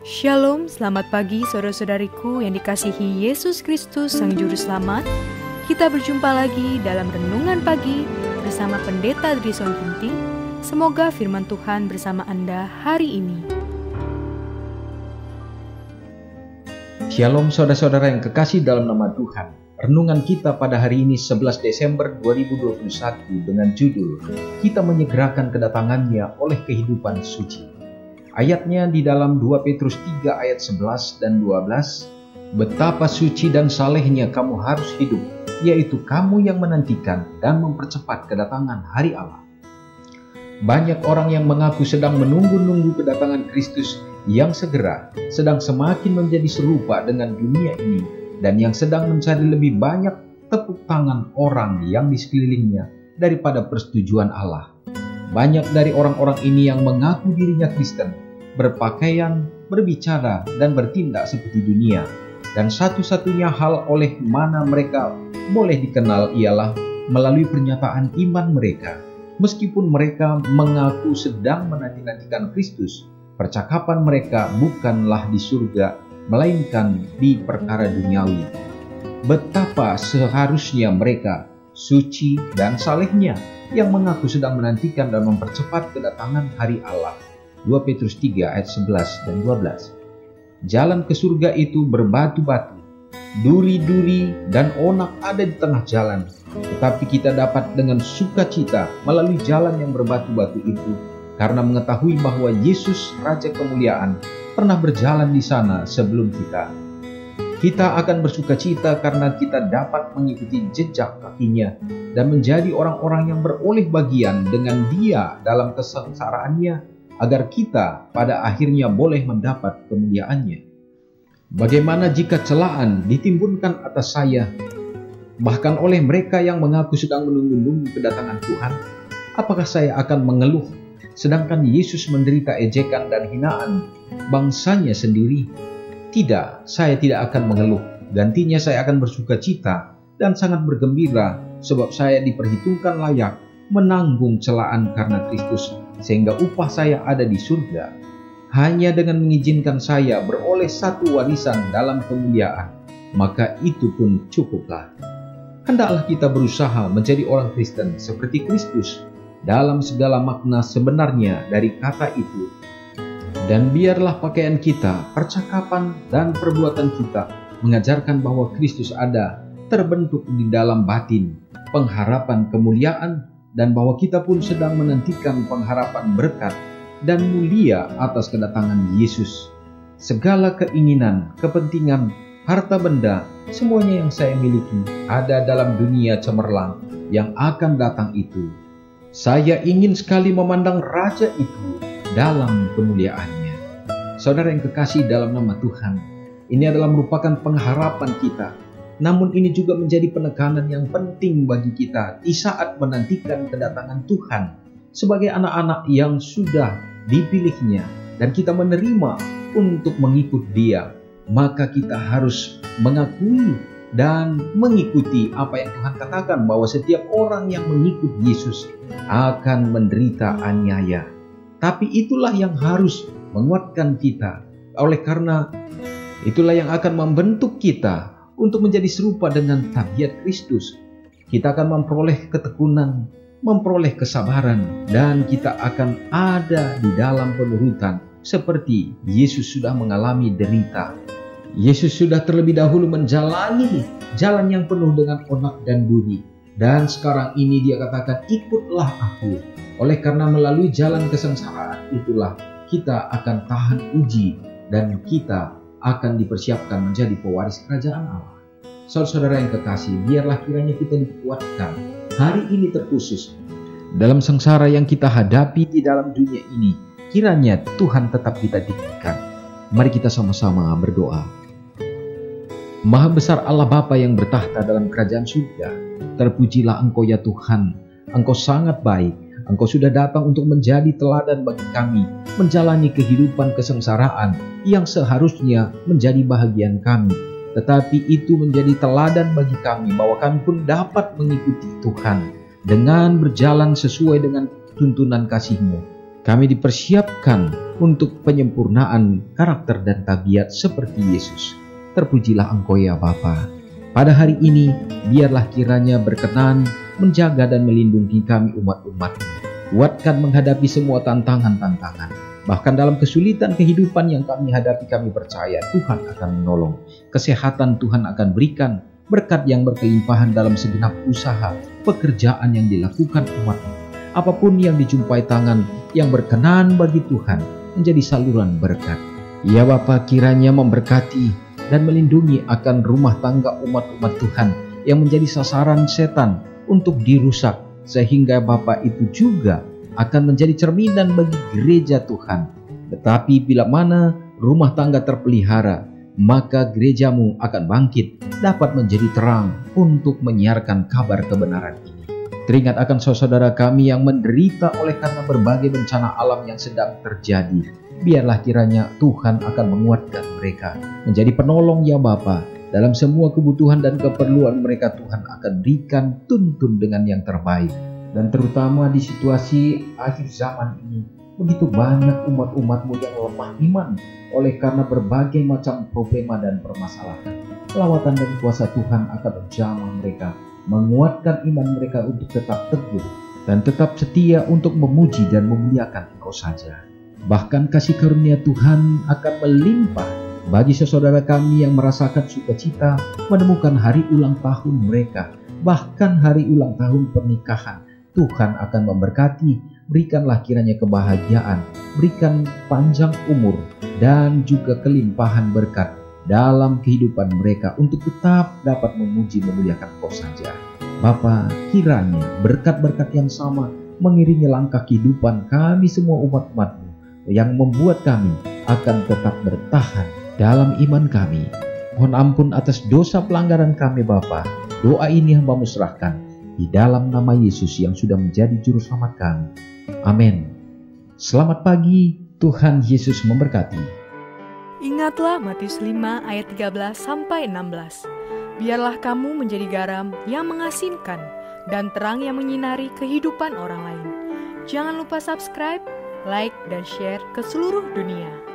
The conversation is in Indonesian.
Shalom, selamat pagi saudara-saudariku yang dikasihi Yesus Kristus Sang Juru Selamat. Kita berjumpa lagi dalam Renungan Pagi bersama Pendeta Drison Ginting. Semoga firman Tuhan bersama Anda hari ini. Shalom saudara-saudara yang kekasih dalam nama Tuhan. Renungan kita pada hari ini 11 Desember 2021 dengan judul Kita Menyegerakan Kedatangannya oleh Kehidupan Suci. Ayatnya di dalam 2 Petrus 3 ayat 11 dan 12. Betapa suci dan salehnya kamu harus hidup, yaitu kamu yang menantikan dan mempercepat kedatangan hari Allah. Banyak orang yang mengaku sedang menunggu-nunggu kedatangan Kristus yang segera, sedang semakin menjadi serupa dengan dunia ini, dan yang sedang mencari lebih banyak tepuk tangan orang yang di sekelilingnya daripada persetujuan Allah. Banyak dari orang-orang ini yang mengaku dirinya Kristen, berpakaian, berbicara, dan bertindak seperti dunia. Dan satu-satunya hal oleh mana mereka boleh dikenal ialah melalui pernyataan iman mereka. Meskipun mereka mengaku sedang menanti-nantikan Kristus, percakapan mereka bukanlah di surga, melainkan di perkara duniawi. Betapa seharusnya mereka suci dan salehnya yang mengaku sedang menantikan dan mempercepat kedatangan hari Allah. 2 Petrus 3 ayat 11 dan 12. Jalan ke surga itu berbatu-batu, duri-duri dan onak ada di tengah jalan. Tetapi kita dapat dengan sukacita melalui jalan yang berbatu-batu itu, karena mengetahui bahwa Yesus Raja Kemuliaan pernah berjalan di sana sebelum kita. Kita akan bersukacita karena kita dapat mengikuti jejak kakinya dan menjadi orang-orang yang beroleh bagian dengan Dia dalam kesengsaraannya, agar kita pada akhirnya boleh mendapat kemuliaannya. Bagaimana jika celaan ditimbunkan atas saya, bahkan oleh mereka yang mengaku sedang menunggu-nunggu kedatangan Tuhan? Apakah saya akan mengeluh, sedangkan Yesus menderita ejekan dan hinaan bangsanya sendiri? Tidak, saya tidak akan mengeluh. Gantinya saya akan bersukacita dan sangat bergembira, sebab saya diperhitungkan layak menanggung celaan karena Kristus, sehingga upah saya ada di surga. Hanya dengan mengizinkan saya beroleh satu warisan dalam kemuliaan, maka itu pun cukuplah. Hendaklah kita berusaha menjadi orang Kristen seperti Kristus dalam segala makna sebenarnya dari kata itu. Dan biarlah pakaian kita, percakapan dan perbuatan kita mengajarkan bahwa Kristus ada, terbentuk di dalam batin, pengharapan kemuliaan, dan bahwa kita pun sedang menantikan pengharapan berkat dan mulia atas kedatangan Yesus. Segala keinginan, kepentingan, harta benda, semuanya yang saya miliki ada dalam dunia cemerlang yang akan datang itu. Saya ingin sekali memandang Raja itu dalam kemuliaannya. Saudara yang kekasih dalam nama Tuhan, ini adalah merupakan pengharapan kita. Namun ini juga menjadi penekanan yang penting bagi kita di saat menantikan kedatangan Tuhan sebagai anak-anak yang sudah dipilihnya dan kita menerima untuk mengikut Dia. Maka kita harus mengakui dan mengikuti apa yang Tuhan katakan, bahwa setiap orang yang mengikut Yesus akan menderita aniaya. Tapi itulah yang harus menguatkan kita. Oleh karena itulah yang akan membentuk kita untuk menjadi serupa dengan tabiat Kristus. Kita akan memperoleh ketekunan, memperoleh kesabaran, dan kita akan ada di dalam penurutan seperti Yesus sudah mengalami derita. Yesus sudah terlebih dahulu menjalani jalan yang penuh dengan onak dan duri. Dan sekarang ini Dia katakan, ikutlah aku. Oleh karena melalui jalan kesengsaraan itulah kita akan tahan uji dan kita akan dipersiapkan menjadi pewaris kerajaan Allah. Saudara-saudara yang kekasih, biarlah kiranya kita dikuatkan hari ini terkhusus dalam sengsara yang kita hadapi di dalam dunia ini. Kiranya Tuhan tetap kita tinggikan. Mari kita sama-sama berdoa. Maha besar Allah Bapa yang bertahta dalam kerajaan surga, terpujilah Engkau ya Tuhan. Engkau sangat baik. Engkau sudah datang untuk menjadi teladan bagi kami, menjalani kehidupan kesengsaraan yang seharusnya menjadi bahagian kami. Tetapi itu menjadi teladan bagi kami, bahwa kami pun dapat mengikuti Tuhan dengan berjalan sesuai dengan tuntunan kasih-Mu. Kami dipersiapkan untuk penyempurnaan karakter dan tabiat seperti Yesus. Terpujilah Engkau ya Bapa. Pada hari ini, biarlah kiranya berkenan menjaga dan melindungi kami umat-umat-Mu. Kuatkan menghadapi semua tantangan-tantangan. Bahkan dalam kesulitan kehidupan yang kami hadapi, kami percaya Tuhan akan menolong. Kesehatan Tuhan akan berikan, berkat yang berkelimpahan dalam segenap usaha, pekerjaan yang dilakukan umat-Mu. Apapun yang dijumpai tangan yang berkenan bagi Tuhan, menjadi saluran berkat. Ya Bapa, kiranya memberkati dan melindungi akan rumah tangga umat-umat Tuhan yang menjadi sasaran setan untuk dirusak, sehingga Bapa itu juga akan menjadi cerminan bagi gereja Tuhan. Tetapi bila mana rumah tangga terpelihara, maka gereja-Mu akan bangkit, dapat menjadi terang untuk menyiarkan kabar kebenaran ini. Teringat akan saudara kami yang menderita oleh karena berbagai bencana alam yang sedang terjadi. Biarlah kiranya Tuhan akan menguatkan mereka, menjadi penolong ya Bapa. Dalam semua kebutuhan dan keperluan mereka, Tuhan akan berikan tuntun dengan yang terbaik. Dan terutama di situasi akhir zaman ini, begitu banyak umat-umat-Mu yang lemah iman oleh karena berbagai macam problema dan permasalahan. Lawatan dan kuasa Tuhan akan menjamah mereka, menguatkan iman mereka untuk tetap teguh dan tetap setia untuk memuji dan memuliakan Engkau saja. Bahkan kasih karunia Tuhan akan melimpah bagi saudara kami yang merasakan sukacita menemukan hari ulang tahun mereka, bahkan hari ulang tahun pernikahan. Tuhan akan memberkati, berikanlah kiranya kebahagiaan, berikan panjang umur dan juga kelimpahan berkat dalam kehidupan mereka untuk tetap dapat memuji memuliakan Engkau saja. Bapa, kiranya berkat-berkat yang sama mengiringi langkah kehidupan kami semua umat-umat-Mu, yang membuat kami akan tetap bertahan dalam iman kami. Mohon ampun atas dosa pelanggaran kami Bapa. Doa ini hamba-Mu serahkan di dalam nama Yesus yang sudah menjadi juru selamat kami. Amin. Selamat pagi, Tuhan Yesus memberkati. Ingatlah Matius 5 ayat 13-16. Biarlah kamu menjadi garam yang mengasinkan dan terang yang menyinari kehidupan orang lain. Jangan lupa subscribe, like, dan share ke seluruh dunia.